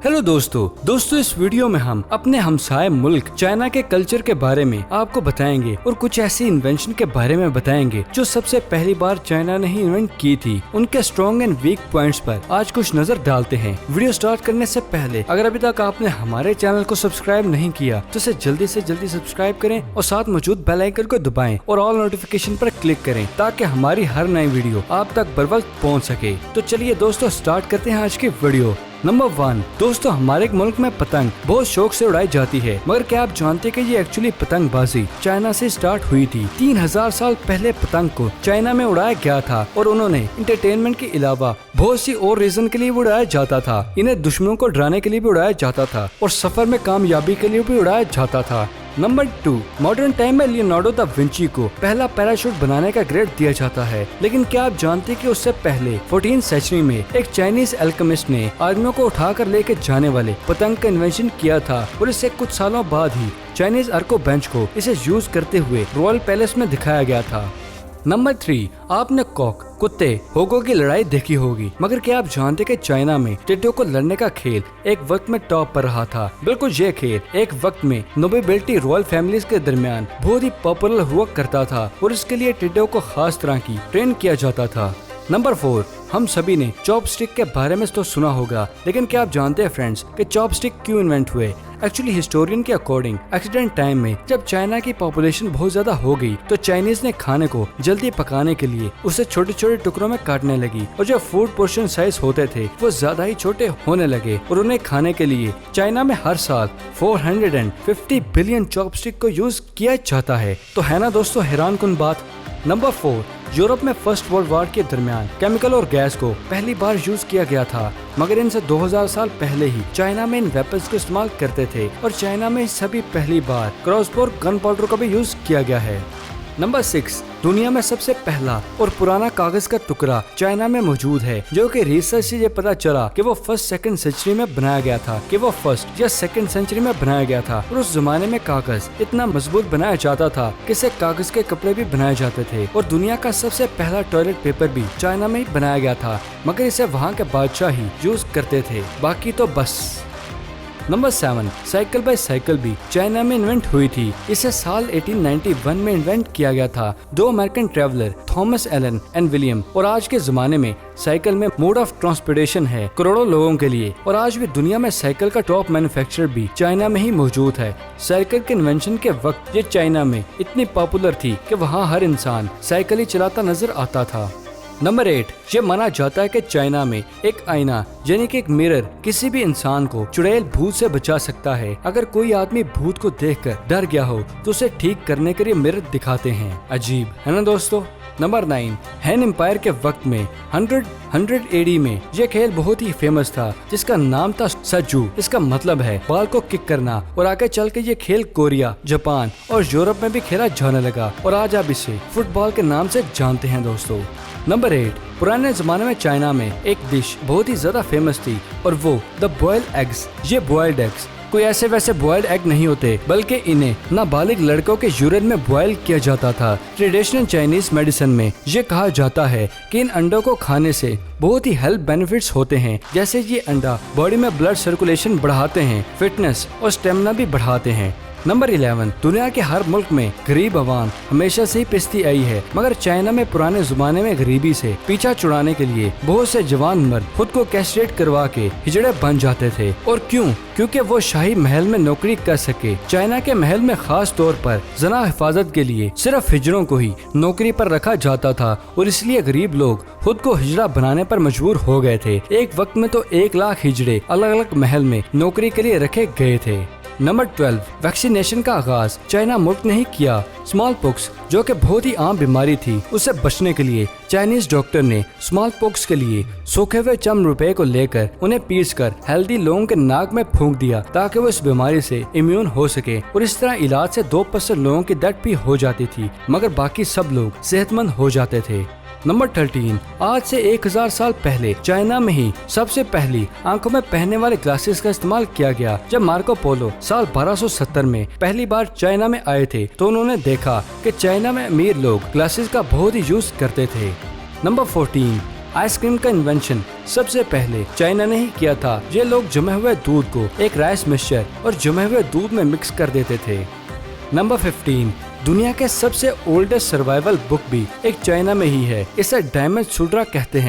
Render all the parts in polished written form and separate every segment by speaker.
Speaker 1: Hello दोस्तों इस video में हम अपने हमसाए मुल्क चाइना के कल्चर के बारे में आपको बताएंगे और कुछ ऐसी इन्वेंशन के बारे में बताएंगे जो सबसे पहली बार चाइना ने ही इन्वेंट की थी। उनके स्ट्रॉन्ग एंड वीक पॉइंट्स पर आज कुछ नजर डालते हैं। वीडियो स्टार्ट करने से पहले अगर अभी तक आपने हमारे चैनल को सब्सक्राइब नहीं किया तो इसे जल्दी से जल्दी सब्सक्राइब करें और साथ मौजूद बेल आइकन को दबाएं और ऑल नोटिफिकेशन पर क्लिक करें ताकि हमारी हर नई वीडियो आप तक बर वक्त पहुँच सके। तो चलिए दोस्तों स्टार्ट करते हैं आज की वीडियो। नंबर 1 दोस्तों, हमारे मुल्क में पतंग बहुत शौक से उड़ाई जाती है, मगर क्या आप जानते हैं कि ये एक्चुअली पतंगबाजी चाइना से स्टार्ट हुई थी। 3000 साल पहले पतंग को चाइना में उड़ाया गया था और उन्होंने इंटरटेनमेंट के अलावा बहुत सी और रीजन के लिए भी उड़ाया जाता था। इन्हें दुश्मनों को डराने के लिए भी उड़ाया जाता था और सफर में कामयाबी के लिए भी उड़ाया जाता था। नंबर 2 मॉडर्न टाइम में लियोनार्डो दा विंची को पहला पैराशूट बनाने का ग्रेड दिया जाता है, लेकिन क्या आप जानते हैं कि उससे पहले 14th सेंचुरी में एक चाइनीज एल्केमिस्ट ने आदमियों को उठाकर लेके जाने वाले पतंग का इन्वेंशन किया था और इससे कुछ सालों बाद ही चाइनीज अर्को बेंच को इसे यूज करते हुए रॉयल पैलेस में दिखाया गया था। नंबर 3 आपने कॉक कुत्ते होगो की लड़ाई देखी होगी, मगर क्या आप जानते कि चाइना में टिड्डों को लड़ने का खेल एक वक्त में टॉप पर रहा था। बिल्कुल ये खेल एक वक्त में नोबेबिलिटी रॉयल फैमिलीज के दरमियान बहुत ही पॉपुलर हुआ करता था और इसके लिए टिड्डों को खास तरह की ट्रेन किया जाता था। नंबर 4 हम सभी ने चॉपस्टिक के बारे में तो सुना होगा, लेकिन क्या आप जानते हैं फ्रेंड्स कि चॉपस्टिक क्यों इन्वेंट हुए? एक्चुअली हिस्टोरियन के अकॉर्डिंग एक्सीडेंट टाइम में जब चाइना की पॉपुलेशन बहुत ज्यादा हो गई तो चाइनीज ने खाने को जल्दी पकाने के लिए उसे छोटे छोटे टुकड़ों में काटने लगी और जो फूड पोर्शन साइज होते थे वो ज्यादा ही छोटे होने लगे और उन्हें खाने के लिए चाइना में हर साल 450 बिलियन चॉपस्टिक को यूज किया जाता है। तो है ना दोस्तों हैरान कुन बात। नंबर 4 यूरोप में फर्स्ट वर्ल्ड वॉर के दरमियान केमिकल और गैस को पहली बार यूज किया गया था, मगर इनसे 2000 साल पहले ही चाइना में इन वेपन्स को इस्तेमाल करते थे और चाइना में सभी पहली बार क्रॉसबोर गन पाउडर का भी यूज किया गया है। नंबर 6 दुनिया में सबसे पहला और पुराना कागज का टुकड़ा चाइना में मौजूद है, जो कि रिसर्च से ये पता चला कि वो सेकंड सेंचुरी में बनाया गया था और उस जमाने में कागज इतना मजबूत बनाया जाता था कि इससे कागज के कपड़े भी बनाए जाते थे और दुनिया का सबसे पहला टॉयलेट पेपर भी चाइना में ही बनाया गया था, मगर इसे वहाँ के बादशाह ही यूज करते थे, बाकी तो बस। नंबर 7 साइकिल बाई साइकिल भी चाइना में इन्वेंट हुई थी। इसे साल 1891 में इन्वेंट किया गया था। 2 American traveller Thomas Allen and William और आज के जमाने में साइकिल में मोड ऑफ ट्रांसपोर्टेशन है करोड़ों लोगों के लिए और आज भी दुनिया में साइकिल का टॉप मैन्युफैक्चरर भी चाइना में ही मौजूद है। साइकिल के इन्वेंशन के वक्त ये चाइना में इतनी पॉपुलर थी कि वहाँ हर इंसान साइकिल ही चलाता नजर आता था। नंबर 8 ये माना जाता है कि चाइना में एक आईना यानी कि एक मिरर किसी भी इंसान को चुड़ैल भूत से बचा सकता है। अगर कोई आदमी भूत को देखकर डर गया हो तो उसे ठीक करने के लिए मिरर दिखाते हैं। अजीब है ना दोस्तों। नंबर 9 हैन एम्पायर के वक्त में 100 AD में यह खेल बहुत ही फेमस था जिसका नाम था सजू। इसका मतलब है बाल को किक करना और आगे चल के ये खेल कोरिया, जापान और यूरोप में भी खेला जाने लगा और आज आप इसे फुटबॉल के नाम से जानते हैं दोस्तों। नंबर 8 पुराने जमाने में चाइना में एक डिश बहुत ही ज्यादा फेमस थी और वो द बॉइल्ड एग्स। ये बॉइल्ड एग्स कोई ऐसे वैसे बॉइल्ड एग नहीं होते, बल्कि इन्हें नाबालिग लड़कों के यूरिन में बॉयल किया जाता था। ट्रेडिशनल चाइनीज मेडिसिन में ये कहा जाता है कि इन अंडों को खाने से बहुत ही हेल्थ बेनिफिट्स होते हैं, जैसे ये अंडा बॉडी में ब्लड सर्कुलेशन बढ़ाते हैं, फिटनेस और स्टेमिना भी बढ़ाते हैं। नंबर 11 दुनिया के हर मुल्क में गरीब आवाम हमेशा से ही पिसती आई है, मगर चाइना में पुराने जमाने में गरीबी से पीछा छुड़ाने के लिए बहुत से जवान मर्द खुद को कैस्ट्रेट करवा के हिजड़े बन जाते थे। और क्यों? क्योंकि वो शाही महल में नौकरी कर सके। चाइना के महल में खास तौर पर जना हिफाजत के लिए सिर्फ हिजड़ों को ही नौकरी पर रखा जाता था और इसलिए गरीब लोग खुद को हिजड़ा बनाने पर मजबूर हो गए थे। एक वक्त में तो 1 लाख हिजड़े अलग अलग महल में नौकरी के लिए रखे गए थे। नंबर 12 वैक्सीनेशन का आगाज चाइना मुल्क ने ही किया। स्मॉल पॉक्स जो कि बहुत ही आम बीमारी थी, उससे बचने के लिए चाइनीज डॉक्टर ने स्मॉल पॉक्स के लिए सूखे हुए चम रुपए को लेकर उन्हें पीसकर हेल्दी लोगों के नाक में फूंक दिया ताकि वो इस बीमारी से इम्यून हो सके और इस तरह इलाज से 2% लोगों की डेथ भी हो जाती थी, मगर बाकी सब लोग सेहतमंद हो जाते थे। नंबर 13 आज से 1000 साल पहले चाइना में ही सबसे पहली आंखों में पहनने वाले ग्लासेस का इस्तेमाल किया गया। जब मार्को पोलो साल 1270 में पहली बार चाइना में आए थे तो उन्होंने देखा कि चाइना में अमीर लोग ग्लासेस का बहुत ही यूज करते थे। नंबर 14 आइसक्रीम का इन्वेंशन सबसे पहले चाइना ने ही किया था। ये लोग जमे हुए दूध को एक राइस मिक्सचर और जमे हुए दूध में मिक्स कर देते थे। नंबर 15, दुनिया के सबसे ओल्डेस्ट सर्वाइवल बुक भी एक चाइना में ही है। इसे डायमंड सूत्रा कहते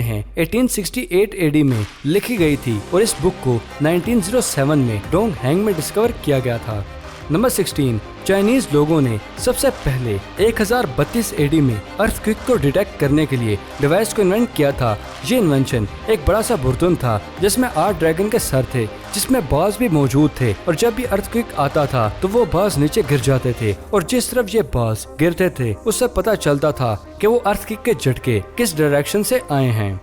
Speaker 1: हैं। 1868 एडी में लिखी गई थी और इस बुक को 1907 में डोंग हैंग में डिस्कवर किया गया था। नंबर 16, चाइनीज लोगों ने सबसे पहले 1032 एडी में अर्थक्वेक को डिटेक्ट करने के लिए डिवाइस को इन्वेंट किया था। ये इन्वेंशन एक बड़ा सा बर्तन था जिसमें 8 ड्रैगन के सर थे, जिसमें बाज भी मौजूद थे और जब भी अर्थक्वेक आता था तो वो बाज नीचे गिर जाते थे और जिस तरफ ये बाज गिरते थे उससे पता चलता था कि वो अर्थक्वेक के झटके किस डायरेक्शन से आए हैं।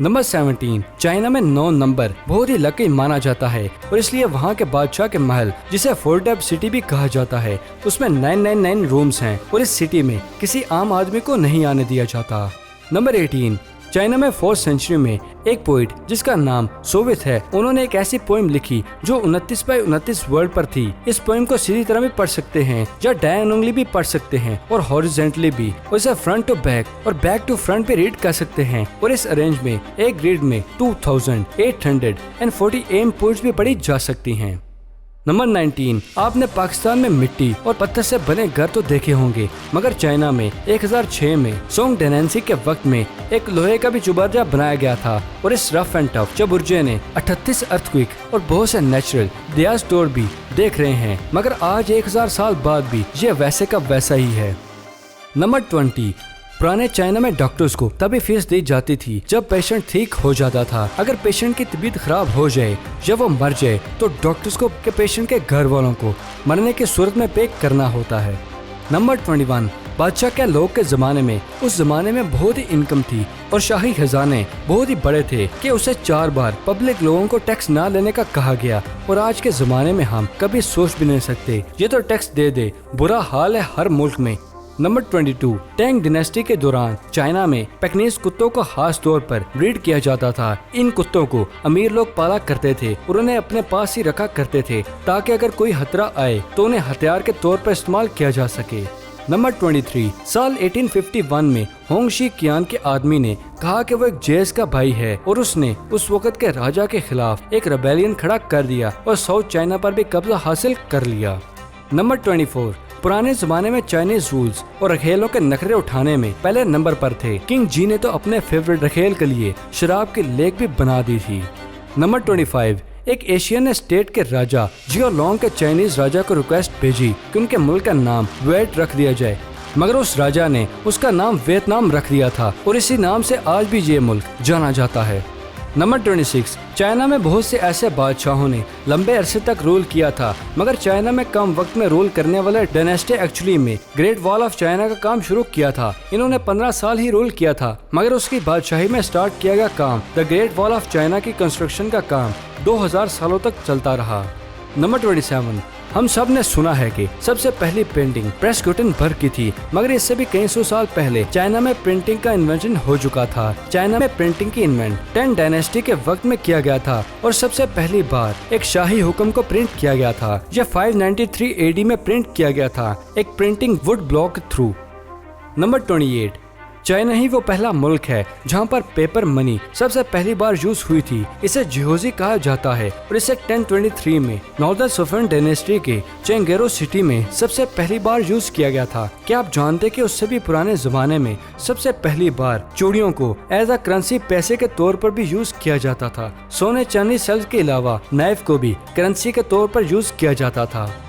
Speaker 1: नंबर 17, चाइना में 9 नंबर बहुत ही लकी माना जाता है और इसलिए वहाँ के बादशाह के महल, जिसे फोर्डेब सिटी भी कहा जाता है, उसमें 999 रूम्स हैं और इस सिटी में किसी आम आदमी को नहीं आने दिया जाता। नंबर 18, चाइना में 4th सेंचुरी में एक पोइट जिसका नाम सोवित है, उन्होंने एक ऐसी पोइम लिखी जो 29x29 वर्ड पर थी। इस पोइम को सीधी तरह भी पढ़ सकते हैं या डायगोनली भी पढ़ सकते हैं और हॉरिजॉन्टली भी, और इसे फ्रंट टू बैक और बैक टू फ्रंट भी रीड कर सकते हैं और इस अरेंज में एक रीड में 2840 एम पोइट्स भी पढ़ी जा सकती हैं। नंबर 19, आपने पाकिस्तान में मिट्टी और पत्थर से बने घर तो देखे होंगे, मगर चाइना में 1006 में सोंग डायनेंसी के वक्त में एक लोहे का भी चुबाजा बनाया गया था और इस रफ एंड टफ चबुर्जे ने 38 अर्थक्वेक और बहुत से नेचुरल डिजास्टर भी देख रहे हैं, मगर आज 1000 साल बाद भी ये वैसे का वैसा ही है। नंबर 20, पुराने चाइना में डॉक्टर्स को तभी फीस दी जाती थी जब पेशेंट ठीक हो जाता था। अगर पेशेंट की तबीयत खराब हो जाए या वो मर जाए तो डॉक्टर्स को के पेशेंट के घर वालों को मरने की सूरत में पे करना होता है। नंबर 21, बादशाह के लोग के जमाने में उस जमाने में बहुत ही इनकम थी और शाही खजाने बहुत ही बड़े थे कि उसे 4 बार पब्लिक लोगों को टैक्स ना लेने का कहा गया और आज के जमाने में हम कभी सोच भी नहीं सकते, ये तो टैक्स दे दे, बुरा हाल है हर मुल्क में। नंबर 22, टैंग डिनेस्टी के दौरान चाइना में पेकनीज कुत्तों को खास तौर पर ब्रीड किया जाता था। इन कुत्तों को अमीर लोग पाला करते थे और उन्हें अपने पास ही रखा करते थे ताकि अगर कोई खतरा आए तो उन्हें हथियार के तौर पर इस्तेमाल किया जा सके। नंबर 23, साल 1851 में होंग शी कियान के आदमी ने कहा कि वो एक जेस का भाई है और उसने उस वक्त के राजा के खिलाफ एक रेबेलियन खड़ा कर दिया और साउथ चाइना पर भी कब्जा हासिल कर लिया। नंबर 24, पुराने जमाने में चाइनीज रूल्स और रखेलों के नखरे उठाने में पहले नंबर पर थे। किंग जी ने तो अपने फेवरेट रखेल के लिए शराब की लेक भी बना दी थी। नंबर 25, एक एशियन स्टेट के राजा जियो लॉन्ग के चाइनीज राजा को रिक्वेस्ट भेजी कि उनके मुल्क का नाम वेट रख दिया जाए, मगर उस राजा ने उसका नाम वियतनाम रख दिया था और इसी नाम से आज भी ये मुल्क जाना जाता है। नंबर 26, चाइना में बहुत से ऐसे बादशाहों ने लंबे अरसे तक रूल किया था, मगर चाइना में कम वक्त में रूल करने वाले डायनेस्टी एक्चुअली में ग्रेट वॉल ऑफ चाइना का काम शुरू किया था। इन्होंने 15 साल ही रूल किया था, मगर उसकी बादशाही में स्टार्ट किया गया काम the great wall of China की कंस्ट्रक्शन का काम 2000 सालों तक चलता रहा। नंबर 27, हम सब ने सुना है कि सबसे पहली पेंटिंग प्रेस गुटेनबर्ग की थी, मगर इससे भी कई 100 साल पहले चाइना में प्रिंटिंग का इन्वेंशन हो चुका था। चाइना में प्रिंटिंग की इन्वेंट टैंग डायनेस्टी के वक्त में किया गया था और सबसे पहली बार एक शाही हुक्म को प्रिंट किया गया था। यह 593 एडी में प्रिंट किया गया था एक printing wood block through. Number 28, China ही वो पहला मुल्क है जहाँ पर पेपर मनी सबसे पहली बार यूज हुई थी। इसे जिहोजी कहा जाता है और इसे 1023 में नॉर्दर्न सोफन डायनेस्टी के चेंगेरो सिटी में सबसे पहली बार यूज किया गया था। क्या आप जानते कि उससे भी पुराने जमाने में सबसे पहली बार चूड़ियों को एज अ करेंसी पैसे के तौर पर भी यूज किया जाता था। सोने चांदी सेल्स के अलावा नाइफ को भी करेंसी के तौर पर यूज किया जाता था।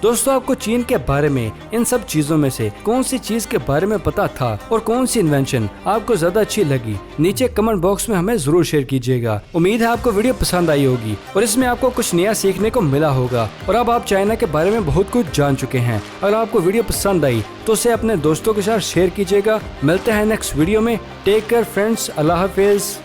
Speaker 1: दोस्तों, आपको चीन के बारे में इन सब चीजों में से कौन सी चीज के बारे में पता था और कौन सी इन्वेंशन आपको ज्यादा अच्छी लगी, नीचे कमेंट बॉक्स में हमें जरूर शेयर कीजिएगा। उम्मीद है आपको वीडियो पसंद आई होगी और इसमें आपको कुछ नया सीखने को मिला होगा और अब आप चाइना के बारे में बहुत कुछ जान चुके हैं। अगर आपको वीडियो पसंद आई तो उसे अपने दोस्तों के साथ शेयर कीजिएगा। मिलते हैं नेक्स्ट वीडियो में। टेक केयर फ्रेंड्स, अल्लाह हाफिज।